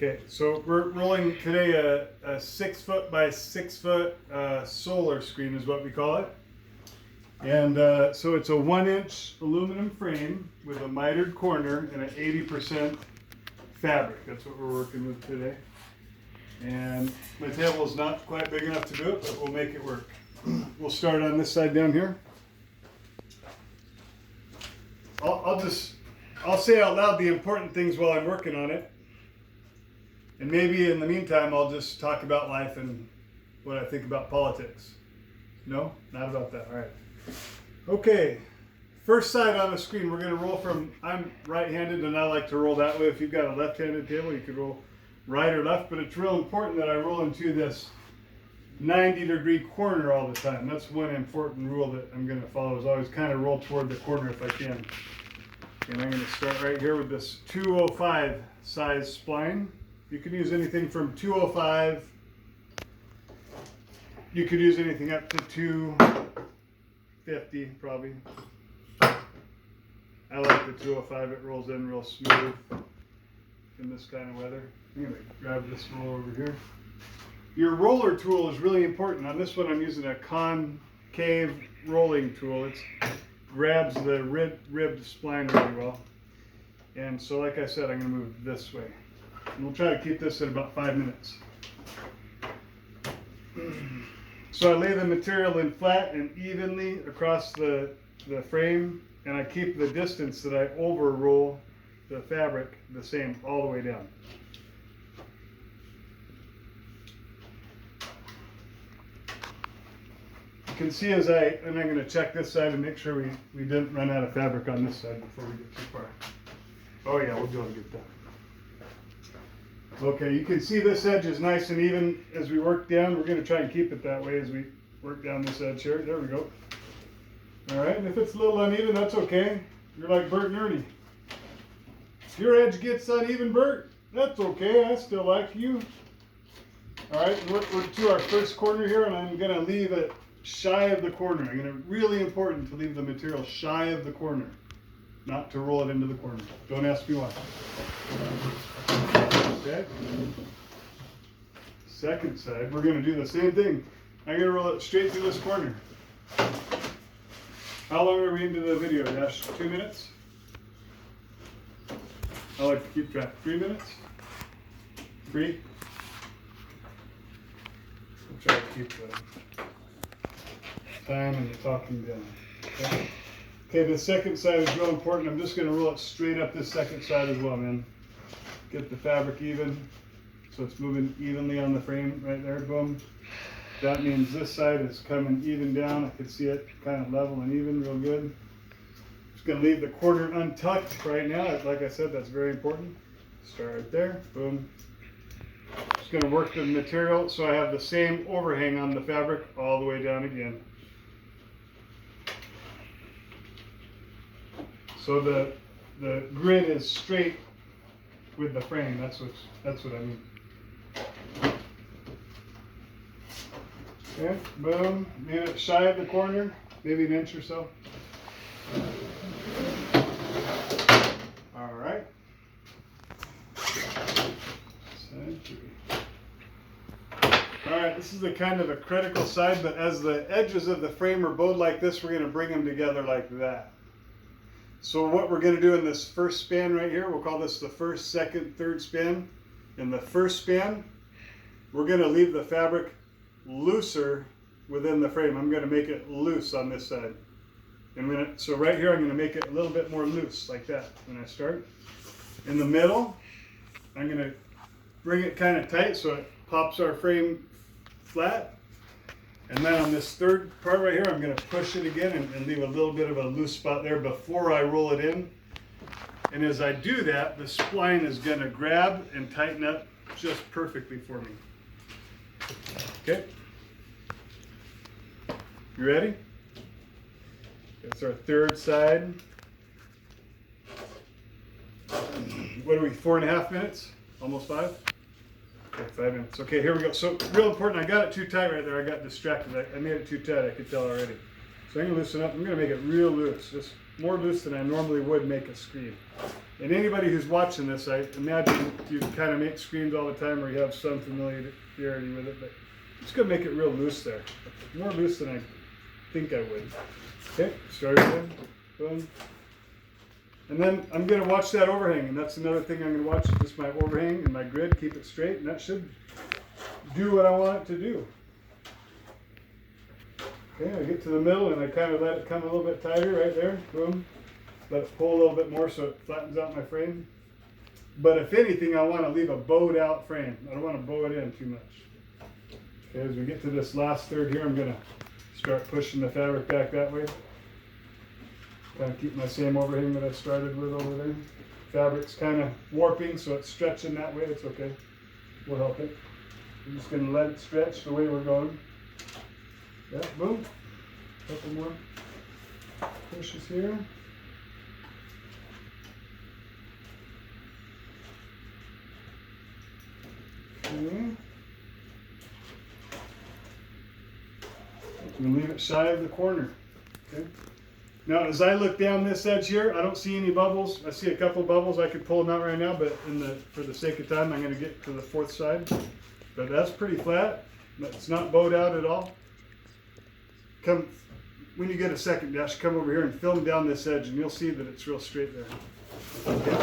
Okay, so we're rolling today a 6 foot by 6 foot solar screen is what we call it. And so it's a 1-inch aluminum frame with a mitered corner and an 80% fabric. That's what we're working with today. And my table is not quite big enough to do it, but we'll make it work. We'll start on this side down here. I'll say out loud the important things while I'm working on it. And maybe in the meantime, I'll just talk about life and what I think about politics. No, not about that. All right. Okay. First side on the screen, we're going to roll from, I'm right-handed and I like to roll that way. If you've got a left-handed table, you could roll right or left, but it's real important that I roll into this 90-degree corner all the time. That's one important rule that I'm going to follow, is always kind of roll toward the corner if I can. And I'm going to start right here with this 205 size spline. You can use anything from 205. You could use anything up to 250 probably. I like the 205. It rolls in real smooth in this kind of weather. I'm going to grab this roll over here. Your roller tool is really important. On this one I'm using a concave rolling tool. It grabs the ribbed spline really well. And so like I said, I'm going to move this way. And we'll try to keep this at about 5 minutes. So I lay the material in flat and evenly across the frame, and I keep the distance that I over roll the fabric the same all the way down. You can see and I'm going to check this side and make sure we didn't run out of fabric on this side before we get too far. Oh yeah, we'll be able to get that. Okay, you can see this edge is nice and even as we work down. We're going to try and keep it that way as we work down this edge here. There we go. All right, and if it's a little uneven, that's okay. You're like Bert and Ernie. If your edge gets uneven, Bert, that's okay. I still like you. All right, we're to our first corner here, and I'm going to leave it shy of the corner. I'm going to really important to leave the material shy of the corner, not to roll it into the corner. Don't ask me why. Okay. Second side, we're going to do the same thing. I'm going to roll it straight through this corner. How long are we into the video, Dash? 2 minutes? I like to keep track. 3 minutes? 3? We'll try to keep the time and the talking down. Okay? Okay, the second side is real important. I'm just going to roll it straight up this second side as well, man. Get the fabric even, so it's moving evenly on the frame right there, boom. That means this side is coming even down. I can see it kind of level and even, real good. Just going to leave the corner untucked right now. Like I said, that's very important. Start right there, boom. Just going to work the material so I have the same overhang on the fabric all the way down again. So the grid is straight with the frame. That's what I mean. Okay, boom. Leave it shy of the corner, maybe an inch or so. All right. Side 3. All right, this is the kind of a critical side, but as the edges of the frame are bowed like this, we're going to bring them together like that. So what we're going to do in this first span right here, we'll call this the first, second, third span. In the first span, we're going to leave the fabric looser within the frame. I'm going to make it loose on this side. So right here, I'm going to make it a little bit more loose like that when I start. In the middle, I'm going to bring it kind of tight so it pops our frame flat. And then on this third part right here, I'm going to push it again and leave a little bit of a loose spot there before I roll it in. And as I do that, the spline is going to grab and tighten up just perfectly for me. Okay? You ready? That's our third side. What are we, 4.5 minutes? Almost 5? Okay, 5 minutes. Okay, here we go. So real important, I got it too tight right there. I got distracted. I made it too tight, I could tell already. So I'm going to loosen up. I'm going to make it real loose, just more loose than I normally would make a screen. And anybody who's watching this, I imagine you kind of make screens all the time or you have some familiarity with it, but I'm just going to make it real loose there. More loose than I think I would. Okay, start again. Boom. And then I'm going to watch that overhang, and that's another thing I'm going to watch, just my overhang and my grid, keep it straight, and that should do what I want it to do. Okay, I get to the middle and I kind of let it come a little bit tighter right there, boom. Let it pull a little bit more so it flattens out my frame. But if anything, I want to leave a bowed out frame. I don't want to bow it in too much. Okay, as we get to this last third here, I'm going to start pushing the fabric back that way. Kind of keep my same overhang that I started with over there. Fabric's kind of warping, so it's stretching that way. It's okay. We'll help it. I'm just going to let it stretch the way we're going. Yeah, boom. Couple more pushes here. Okay. I'm going to leave it shy of the corner. Okay. Now, as I look down this edge here, I don't see any bubbles. I see a couple bubbles. I could pull them out right now, but for the sake of time, I'm going to get to the fourth side. But that's pretty flat. It's not bowed out at all. Come, when you get a second, Dash, come over here and film down this edge, and you'll see that it's real straight there. Okay.